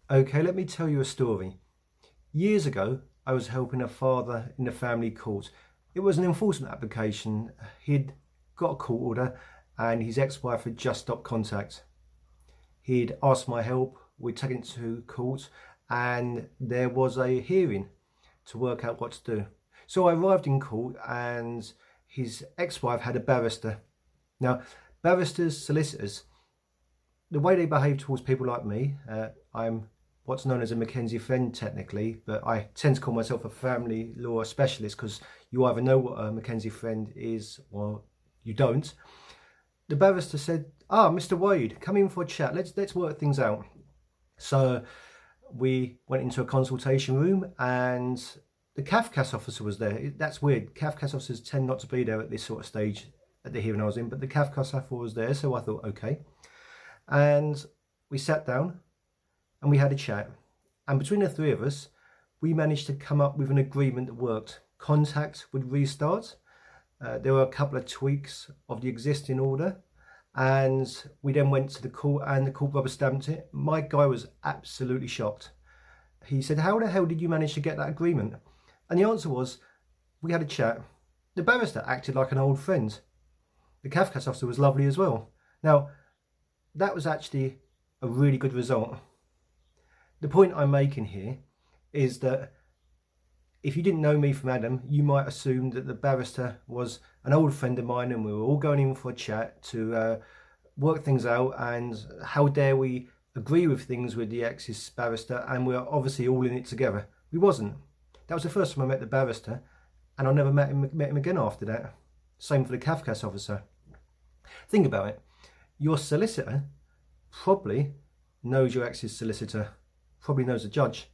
Okay, let me tell you a story. Years ago, I was helping a father in the family court. It was an enforcement application. He'd got a court order and his ex-wife had just stopped contact. He'd asked my help, we'd taken it to court, and there was a hearing to work out what to do. So I arrived in court and his ex-wife had a barrister. Now, barristers, solicitors, the way they behave towards people like me, I'm what's known as a Mackenzie friend technically, but I tend to call myself a family law specialist because you either know what a Mackenzie friend is or you don't. The barrister said, Mr. Wade, come in for a chat. Let's work things out. So we went into a consultation room and the CAFCAS officer was there. That's weird. CAFCAS officers tend not to be there at this sort of stage at the hearing I was in, but the CAFCAS officer was there, so I thought, okay. And we sat down and we had a chat. And between the three of us, we managed to come up with an agreement that worked. Contact would restart. There were a couple of tweaks of the existing order. And we then went to the court and the court rubber stamped it. My guy was absolutely shocked. He said, how the hell did you manage to get that agreement? And the answer was, we had a chat. The barrister acted like an old friend. The CAFCAS officer was lovely as well. Now, that was actually a really good result. The point I'm making here is that if you didn't know me from Adam, you might assume that the barrister was an old friend of mine and we were all going in for a chat to work things out, and how dare we agree with things with the ex's barrister and we're obviously all in it together. We wasn't. That was the first time I met the barrister and I never met him again after that. Same for the CAFCAS officer. Think about it. Your solicitor probably knows your ex's solicitor, probably knows the judge.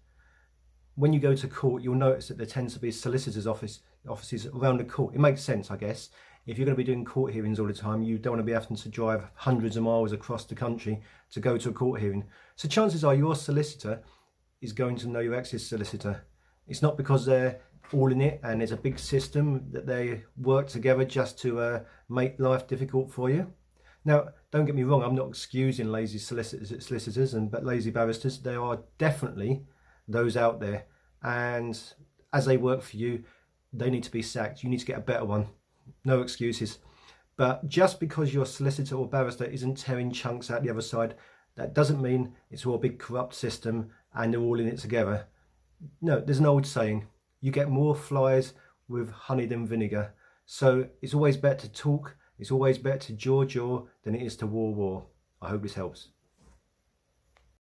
When you go to court, you'll notice that there tends to be solicitors' offices around the court. It makes sense, I guess. If you're going to be doing court hearings all the time, you don't want to be having to drive hundreds of miles across the country to go to a court hearing. So chances are your solicitor is going to know your ex's solicitor. It's not because they're all in it and there's a big system that they work together just to make life difficult for you. Now, don't get me wrong, I'm not excusing lazy solicitors but lazy barristers. There are definitely those out there, and as they work for you, they need to be sacked. You need to get a better one. No excuses. But just because your solicitor or barrister isn't tearing chunks out the other side, that doesn't mean it's all a big corrupt system and they're all in it together. No, there's an old saying, you get more flies with honey than vinegar. So it's always better to talk, it's always better to jaw than it is to war. I hope this helps.